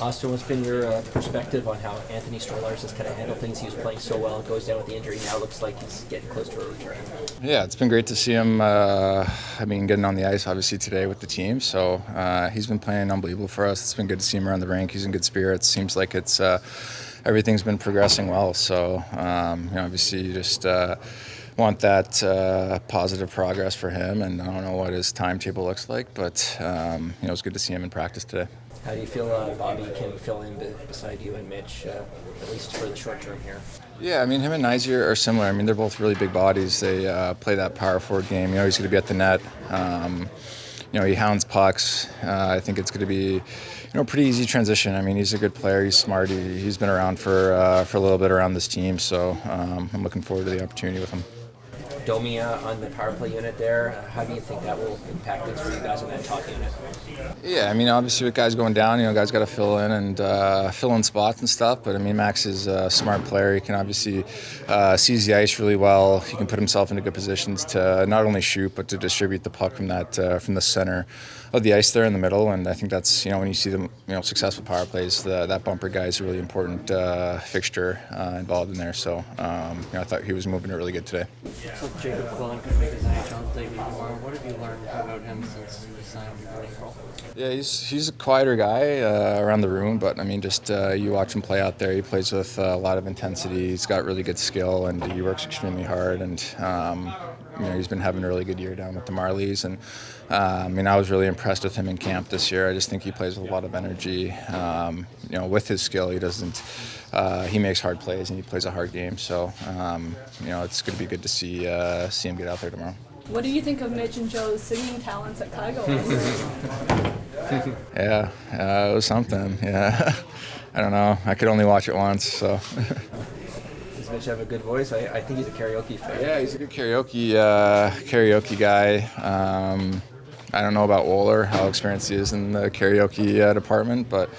Auston, what's been your perspective on how Anthony Stolarz has kind of handled things? He was playing so well, goes down with the injury. Now looks like he's getting close to a return. Yeah, it's been great to see him. Getting on the ice obviously today with the team. So he's been playing unbelievable for us. It's been good to see him around the rink. He's in good spirits. Seems like it's everything's been progressing well. So obviously you just want that positive progress for him. And I don't know what his timetable looks like, but it's good to see him in practice today. How do you feel Bobby can fill in beside you and Mitch, at least for the short term here? Yeah, I mean, him and Nizier are similar. I mean, they're both really big bodies. They play that power forward game. He's going to be at the net. He hounds pucks. I think it's going to be, pretty easy transition. I mean, he's a good player. He's smart. He's been around for a little bit around this team, so I'm looking forward to the opportunity with him. Domi on the power play unit there. How do you think that will impact things for you guys on that top unit? Yeah, I mean, obviously with guys going down, guys got to fill in and fill in spots and stuff. But I mean, Max is a smart player. He can obviously sees the ice really well. He can put himself into good positions to not only shoot but to distribute the puck from the center of the ice there in the middle. And I think that's when you see the successful power plays, that bumper guy is a really important fixture involved in there. So I thought he was moving it really good today. So Jacob Quillen could make his NHL debut tomorrow. What have you learned about him since you signed him in April? Yeah, he's a quieter guy around the room, but I mean, just you watch him play out there. He plays with a lot of intensity. He's got really good skill, and he works extremely hard. And he's been having a really good year down with the Marlies. And I was really impressed with him in camp this year. I just think he plays with a lot of energy. With his skill, he makes hard plays and he plays a hard game. So it's going to be good to see him get out there tomorrow. What do you think of Mitch and Joe's singing talents at Kygo? Yeah, it was something. Yeah, I don't know. I could only watch it once, so. Does Mitch have a good voice? I think he's a karaoke fan. Yeah, he's a good karaoke guy. I don't know about Woll or how experienced he is in the karaoke department, but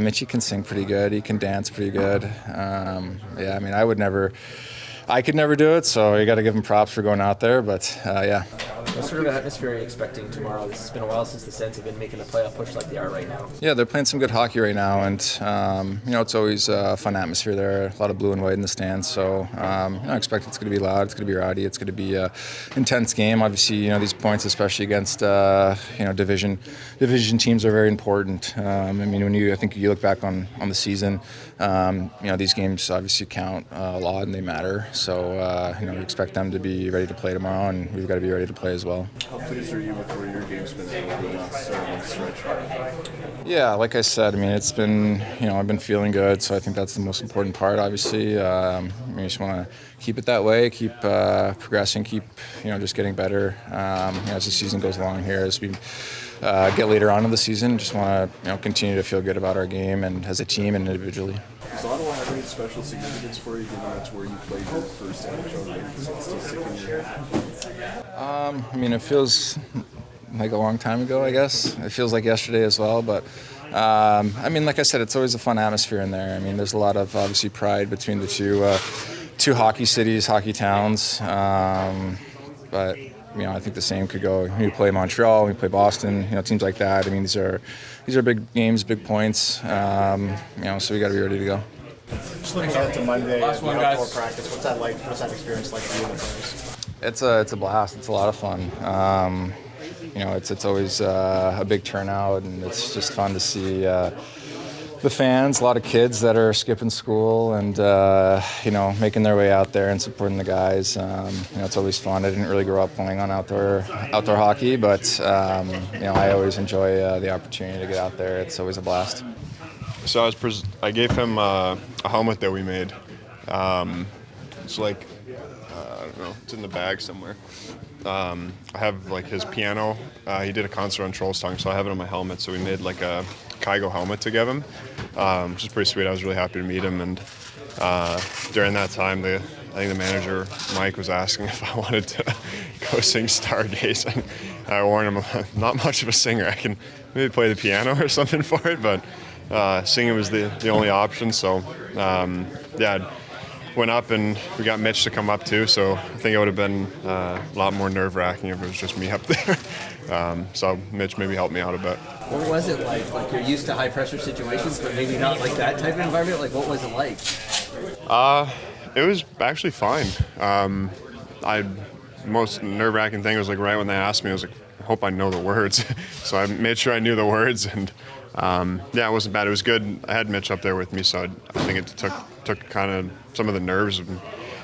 Mitchy can sing pretty good. He can dance pretty good. I could never do it, so you got to give him props for going out there. But yeah. What sort of atmosphere are you expecting tomorrow? This has been a while since the Sens have been making a playoff push like they are right now. Yeah, they're playing some good hockey right now, and it's always a fun atmosphere there. A lot of blue and white in the stands, so I expect it's going to be loud, it's going to be rowdy, it's going to be an intense game. Obviously, these points, especially against division teams, are very important. I think you look back on the season, these games obviously count a lot and they matter. So we expect them to be ready to play tomorrow, and we've got to be ready to play as well. How pleased are you with where your game's been over the last stretch? Yeah, like I said, it's been, I've been feeling good, so I think that's the most important part, obviously. We just want to keep it that way, keep progressing, keep, just getting better as the season goes along here. As we get later on in the season, just want to, continue to feel good about our game and as a team and individually. Does Ottawa have any special significance for you, given that's where you played your first NHL game? Does it still stick in your head? It feels like a long time ago, I guess. It feels like yesterday as well, but like I said, it's always a fun atmosphere in there. There's a lot of obviously pride between the two hockey cities, hockey towns, but I think the same could go. We play Montreal, we play Boston, teams like that. These are big games, big points. So we got to be ready to go. Just looking ahead to Monday, outdoor practice. What's that like? What's that experience like for you and the players? It's a blast. It's a lot of fun. It's always a big turnout, and it's just fun to see the fans. A lot of kids that are skipping school and making their way out there and supporting the guys. It's always fun. I didn't really grow up playing on outdoor hockey, but I always enjoy the opportunity to get out there. It's always a blast. So I gave him a helmet that we made. It's like I don't know. It's in the bag somewhere. I have his piano. He did a concert on Troll's Tongue, so I have it on my helmet. So we made a Kygo helmet to give him, which is pretty sweet. I was really happy to meet him, and during that time, I think the manager Mike was asking if I wanted to go sing Stargazing. I warned him I'm not much of a singer. I can maybe play the piano or something for it, but singing was the only option. So went up, and we got Mitch to come up too, so I think it would have been a lot more nerve-wracking if it was just me up there. So Mitch maybe helped me out a bit. What was it like? Like you're used to high pressure situations, but maybe not like that type of environment. Like what was it like? It was actually fine. Most nerve-wracking thing was like right when they asked me, I was like, I hope I know the words. So I made sure I knew the words, and yeah, it wasn't bad. It was good. I had Mitch up there with me, so I think it took kind of some of the nerves. We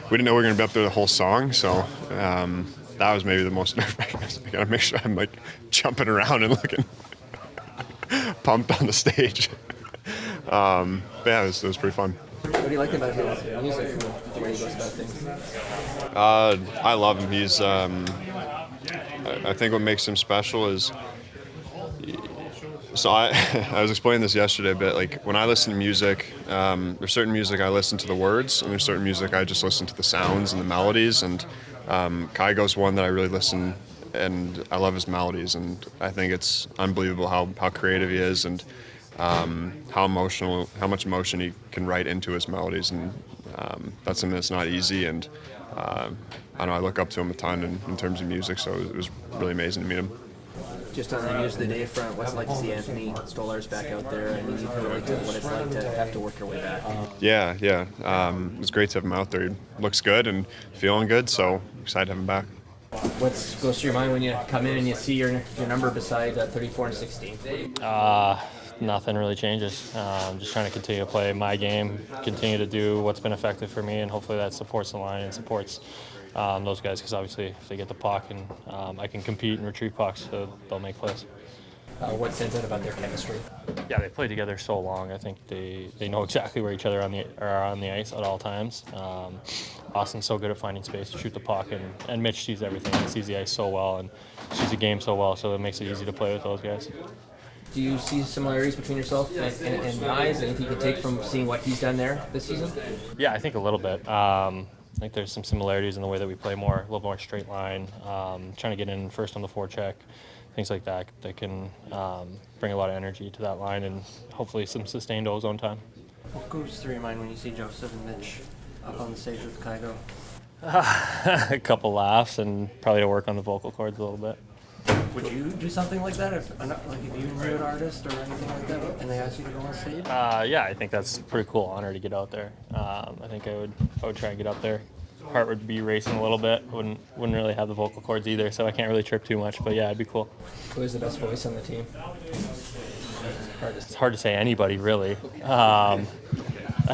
didn't know we were going to be up there the whole song, so that was maybe the most nerve-wracking. I got to make sure I'm like jumping around and looking pumped on the stage. But yeah, it was pretty fun. What do you like about his music and the way he goes about things? I love him. He's. I think what makes him special is. So I was explaining this yesterday a bit. Like when I listen to music, there's certain music I listen to the words, and there's certain music I just listen to the sounds and the melodies. And Kygo's one that I really listen, and I love his melodies. And I think it's unbelievable how creative he is, and how much emotion he can write into his melodies. And that's something that's not easy. And I know I look up to him a ton in terms of music, so it was really amazing to meet him. Just on the news of the day front, what's it like to see Anthony Stolarz back out there? I mean, you can relate to what it's like to have to work your way back. Yeah. It's great to have him out there. He looks good and feeling good, so excited to have him back. What goes through your mind when you come in and you see your number beside 34 and 16? Nothing really changes. Just trying to continue to play my game, continue to do what's been effective for me, and hopefully that supports the line and supports those guys, because obviously if they get the puck and I can compete and retrieve pucks, so they'll make plays. What stands out about their chemistry? Yeah, they play together so long. I think they know exactly where each other are on the ice at all times. Austin's so good at finding space to shoot the puck, and Mitch sees everything. He sees the ice so well and sees the game so well, so it makes it easy to play with those guys. Do you see similarities between yourself and Nyes? Anything you can take from seeing what he's done there this season? Yeah, I think a little bit. I think there's some similarities in the way that we play a little more straight line, trying to get in first on the forecheck, things like that can bring a lot of energy to that line, and hopefully some sustained ozone time. What goes through your mind when you see Joseph and Mitch up on the stage with Kygo? A couple laughs and probably to work on the vocal cords a little bit. Would you do something like that if you knew an artist or anything like that, and they asked you to go on stage? Yeah, I think that's a pretty cool honor to get out there. I think I would try and get up there. Heart would be racing a little bit. Wouldn't really have the vocal cords either, so I can't really trip too much. But yeah, it'd be cool. Who is the best voice on the team? It's hard to say anybody really. I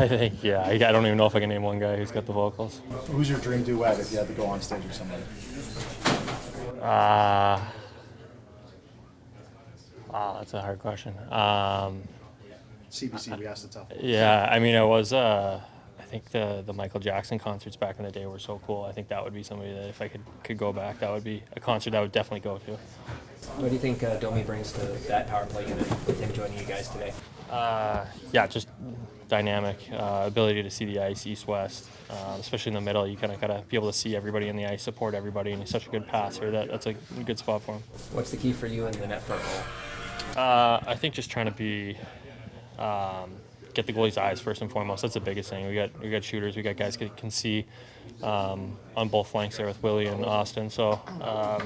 think I don't even know if I can name one guy who's got the vocals. Who's your dream duet if you had to go on stage with somebody? That's a hard question. CBC, we asked the tough ones. Yeah, I mean, it was. I think the Michael Jackson concerts back in the day were so cool. I think that would be somebody that if I could go back, that would be a concert I would definitely go to. What do you think Domi brings to that power play unit with him joining you guys today? Yeah, just dynamic ability to see the ice east-west, especially in the middle. You kind of got to be able to see everybody in the ice, support everybody, and he's such a good passer. That's a good spot for him. What's the key for you in the net front role? I think just trying to be get the goalie's eyes first and foremost. That's the biggest thing. We got shooters. We got guys that can see on both flanks there with Willie and Austin. So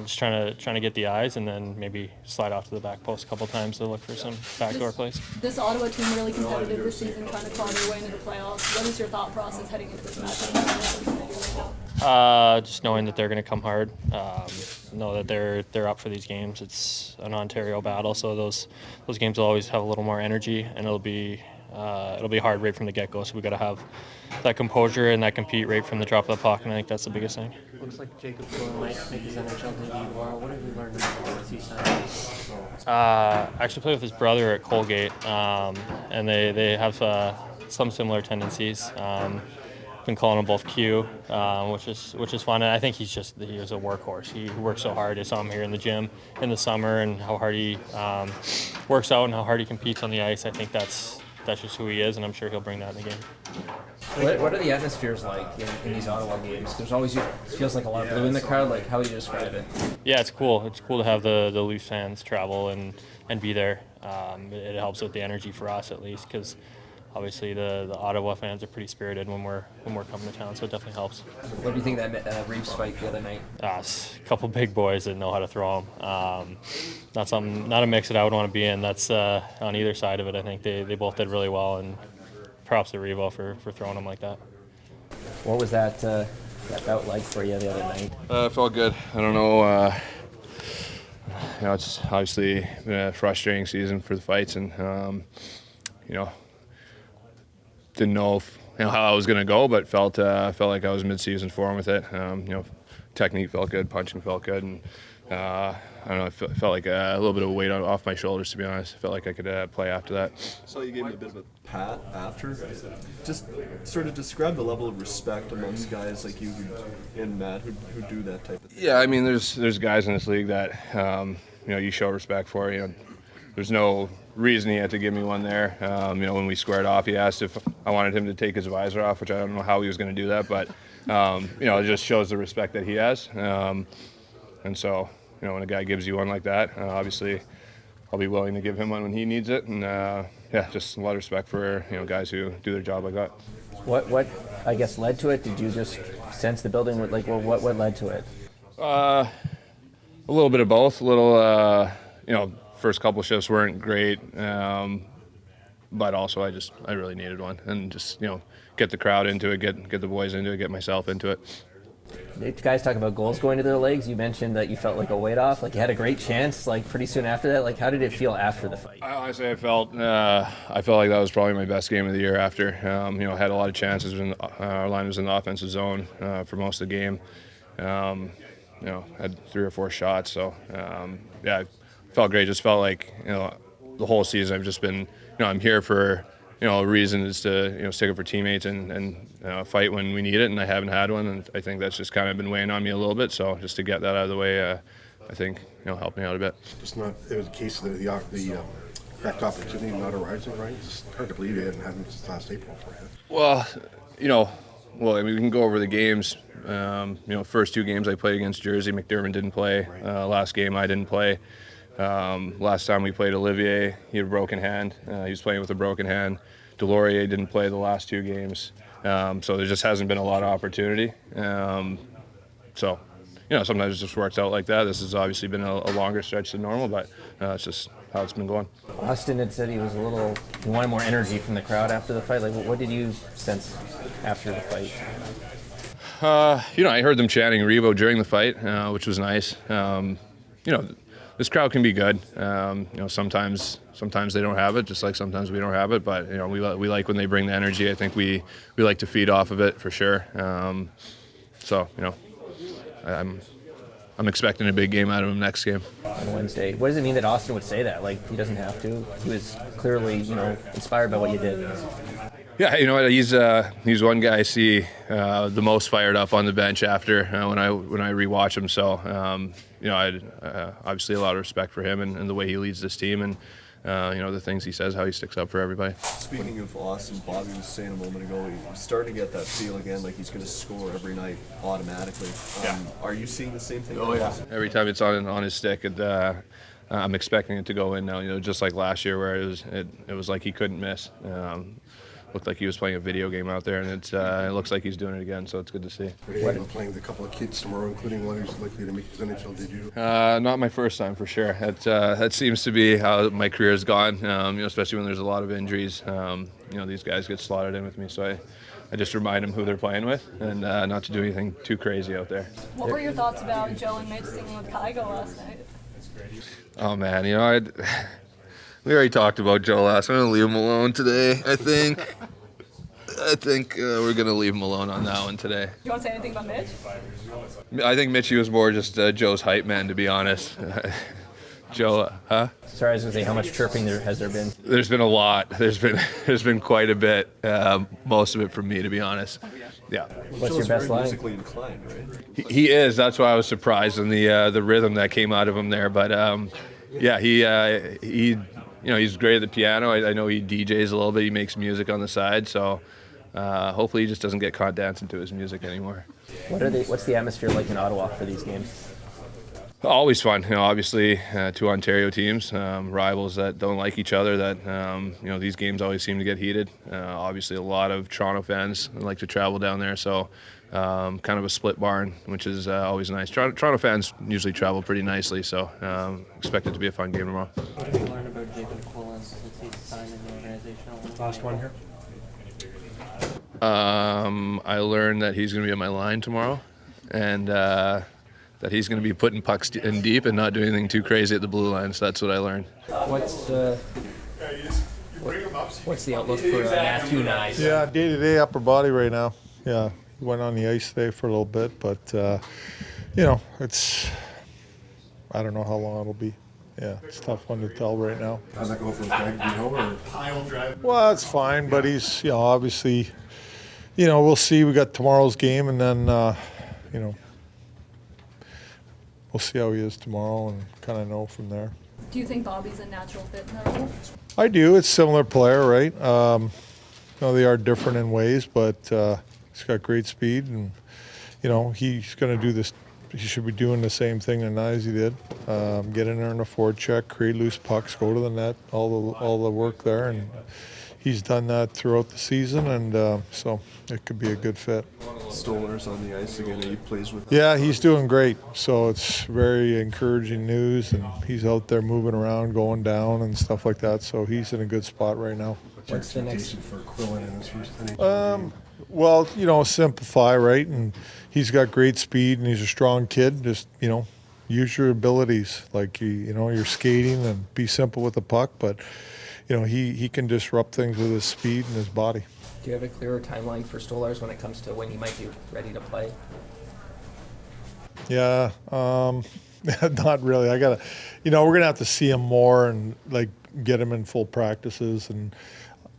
just trying to get the eyes, and then maybe slide off to the back post a couple times to look for some backdoor plays. This Ottawa team really competitive this season, trying to claw their way into the playoffs. What is your thought process heading into this matchup? Just knowing that they're going to come hard, know that they're up for these games. It's an Ontario battle, so those games will always have a little more energy, and it'll be hard right from the get-go. So we got to have that composure and that compete right from the drop of the puck, and I think that's the biggest thing. Looks like Jacob Woll might make his NHL debut tomorrow. What have you learned since he signed? I actually played with his brother at Colgate, and they have some similar tendencies. Been calling them both Q, which is fun. And I think he is a workhorse. He works so hard. I saw him here in the gym in the summer, and how hard he works out and how hard he competes on the ice. I think that's just who he is, and I'm sure he'll bring that in the game. What are the atmospheres like in these Ottawa games? There's always it feels like a lot of blue in the crowd. Like, how would you describe it? Yeah, it's cool. It's cool to have the Leafs fans travel and be there. It helps with the energy for us at least, because obviously the Ottawa fans are pretty spirited when we're coming to town, so it definitely helps. What do you think of that Reaves fight the other night? It's a couple big boys that know how to throw them. Not a mix that I would want to be in. That's on either side of it. I think they both did really well, and props to Reaves for throwing them like that. What was that bout like for you the other night? It felt good. I don't know. It's obviously been a frustrating season for the fights, and didn't know how I was going to go, but felt like I was mid-season form with it. Technique felt good, punching felt good, and I don't know. It felt like a little bit of weight off my shoulders, to be honest. I felt like I could play after that. So you gave him a bit of a pat after. Just sort of describe the level of respect amongst guys like you and Matt who do that type of thing. Yeah, I mean, there's guys in this league that you show respect for. There's no reason he had to give me one there. When we squared off, he asked if I wanted him to take his visor off, which I don't know how he was going to do that, but it just shows the respect that he has. And so, when a guy gives you one like that, obviously I'll be willing to give him one when he needs it. And just a lot of respect for guys who do their job like that. What I guess led to it? Did you just sense the building? What led to it? A little bit of both. A little, first couple shifts weren't great, but also I really needed one, and just get the crowd into it, get the boys into it, get myself into it. The guys talk about goals going to their legs. You mentioned that you felt like a weight off. Like you had a great chance. Like pretty soon after that. Like how did it feel after the fight? Honestly, I felt like that was probably my best game of the year. After had a lot of chances. Our line was in the offensive zone for most of the game. Had 3 or 4 shots. So it felt great. Just felt like the whole season I've just been I'm here for a reason is to stick up for teammates and fight when we need it, and I haven't had one, and I think that's just kind of been weighing on me a little bit. So just to get that out of the way, I think helped me out a bit. It was a case of the correct opportunity not arising, right? It's hard to believe you hadn't had them since last April for you. Well, we can go over the games. First 2 games I played against Jersey, McDermott didn't play. Last game I didn't play. Last time we played Olivier, he had a broken hand. He was playing with a broken hand. Delorier didn't play the last 2 games. So there just hasn't been a lot of opportunity. Sometimes it just works out like that. This has obviously been a longer stretch than normal, but it's just how it's been going. Auston had said he wanted more energy from the crowd after the fight. Like, what did you sense after the fight? I heard them chanting Revo during the fight, which was nice. This crowd can be good. Sometimes they don't have it, just like sometimes we don't have it. But we like when they bring the energy. I think we like to feed off of it for sure. I'm expecting a big game out of him next game on Wednesday. What does it mean that Auston would say that? Like he doesn't have to. He was clearly inspired by what you did. Yeah, you know what? He's one guy I see the most fired up on the bench after when I rewatch him. So I had obviously a lot of respect for him and the way he leads this team, and the things he says, how he sticks up for everybody. Speaking of Auston, Bobby was saying a moment ago, he's starting to get that feel again, like he's going to score every night automatically. Are you seeing the same thing? Oh yeah. Every time it's on his stick, I'm expecting it to go in now. Just like last year, where it was like he couldn't miss. Looked like he was playing a video game out there, and it looks like he's doing it again, so it's good to see. Are you playing with a couple of kids tomorrow, including one who's likely to make his NHL debut? Not my first time, for sure. That seems to be how my career has gone, especially when there's a lot of injuries. These guys get slotted in with me, so I just remind them who they're playing with and not to do anything too crazy out there. What were your thoughts about Joe and Mitch singing with Kygo last night? Oh, man, we already talked about Joe last. I'm going to leave him alone today, I think. We're going to leave him alone on that one today. You want to say anything about Mitch? I think Mitchie was more just Joe's hype man, to be honest. Joe, huh? Sorry, I was going to say, how much chirping has there been? There's been a lot. There's been quite a bit. Most of it from me, to be honest. Yeah. What's your best line? Musically inclined, right? He is. That's why I was surprised in the rhythm that came out of him there. But he he's great at the piano. I know he DJs a little bit. He makes music on the side. So hopefully he just doesn't get caught dancing to his music anymore. What's the atmosphere like in Ottawa for these games? Always fun, obviously 2 Ontario teams, rivals that don't like each other, that, these games always seem to get heated. Obviously a lot of Toronto fans like to travel down there, so kind of a split barn, which is always nice. Toronto fans usually travel pretty nicely, so expect it to be a fun game tomorrow. What have you learned about Jacob Quillen since he's signed in the organization? Last one here. I learned that he's going to be on my line tomorrow, and that he's going to be putting pucks in deep and not doing anything too crazy at the blue line. So that's what I learned. What's the outlook for Matthew now? Yeah, day-to-day upper body right now. Yeah, he went on the ice today for a little bit, but it's, I don't know how long it'll be. Yeah, it's a tough one to tell right now. How's that go for Greg? Do you know, or? Well, it's fine, but he's, obviously, we'll see. We got tomorrow's game, and then, we'll see how he is tomorrow and kind of know from there. Do you think Bobby's a natural fit in that role? I do. It's a similar player, right? They are different in ways, but he's got great speed, and he's going to do this. He should be doing the same thing tonight as he did. Get in there in a forward check, create loose pucks, go to the net, all the work there, and he's done that throughout the season, and so it could be a good fit. Stolar's on the ice again, and he plays with. Yeah, he's doing great. So it's very encouraging news, and he's out there moving around, going down, and stuff like that. So he's in a good spot right now. What's the next for Quillen in his first inning? Well, simplify, right? And he's got great speed, and he's a strong kid. Just use your abilities, like you're skating, and be simple with the puck, but. He can disrupt things with his speed and his body. Do you have a clearer timeline for Stolarz when it comes to when he might be ready to play? Yeah, not really. We're gonna have to see him more and get him in full practices,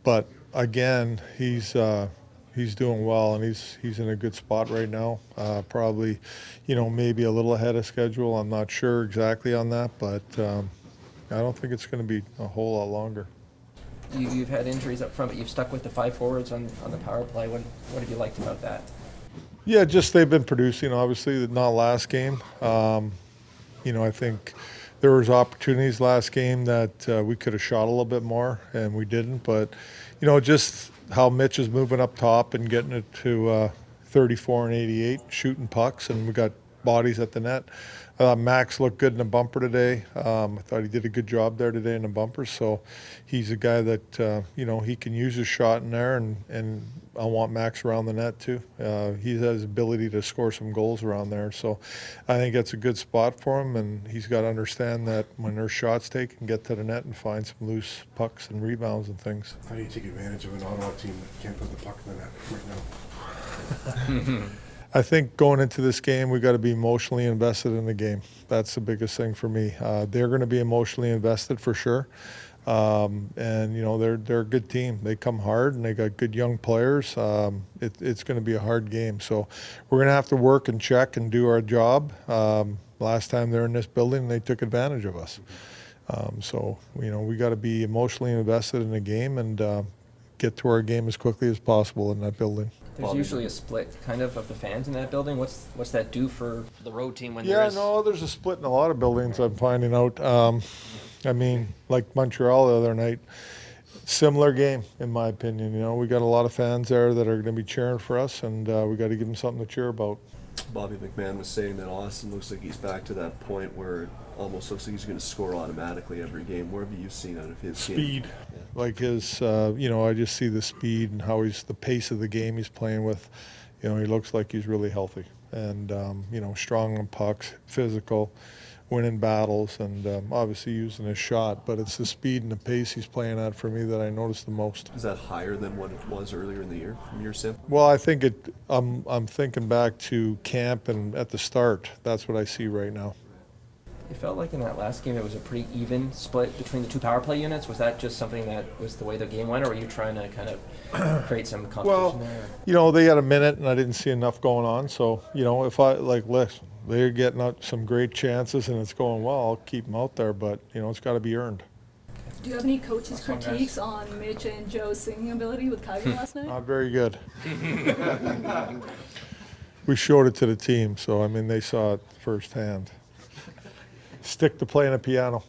but again, he's doing well, and he's in a good spot right now. Probably, maybe a little ahead of schedule. I'm not sure exactly on that, but I don't think it's going to be a whole lot longer. You've had injuries up front, but you've stuck with the 5 forwards on the power play. What have you liked about that? Yeah, just they've been producing, obviously, not last game. I think there was opportunities last game that we could have shot a little bit more, and we didn't. But, just how Mitch is moving up top and getting it to 34 and 88, shooting pucks, and we got bodies at the net. I thought Max looked good in the bumper today. I thought he did a good job there today in the bumper. So he's a guy that, he can use his shot in there, and I want Max around the net too. He has ability to score some goals around there. So I think that's a good spot for him, and he's got to understand that when there's shots taken, get to the net and find some loose pucks and rebounds and things. How do you take advantage of an Ottawa team that can't put the puck in the net right now? I think going into this game, we got to be emotionally invested in the game. That's the biggest thing for me. They're going to be emotionally invested for sure, and they're a good team. They come hard, and they got good young players. It's going to be a hard game, so we're going to have to work and check and do our job. Last time they're in this building, they took advantage of us. So we got to be emotionally invested in the game and get to our game as quickly as possible in that building. There's usually a split kind of the fans in that building. What's that do for the road team when there is? There's a split in a lot of buildings, I'm finding out. Like Montreal the other night, similar game in my opinion. We got a lot of fans there that are going to be cheering for us, and we got to give them something to cheer about. Bobby McMann was saying that Auston looks like he's back to that point where it almost looks like he's going to score automatically every game. Where have you seen out of his speed? Game? Yeah. Like his, I just see the speed and how the pace of the game he's playing with. He looks like he's really healthy and, strong on pucks, physical, winning battles, and obviously using his shot. But it's the speed and the pace he's playing at for me that I notice the most. Is that higher than what it was earlier in the year from your sim? Well, I think I'm thinking back to camp and at the start. That's what I see right now. It felt like in that last game it was a pretty even split between the 2 power play units. Was that just something that was the way the game went, or were you trying to kind of create some competition there? They had a minute and I didn't see enough going on. So, if listen, they're getting out some great chances and it's going well, I'll keep them out there, but, it's got to be earned. Do you have any coaches' critiques on Mitch and Joe's singing ability with Kyrie last night? Not very good. We showed it to the team, so, they saw it firsthand. stick to playing a piano.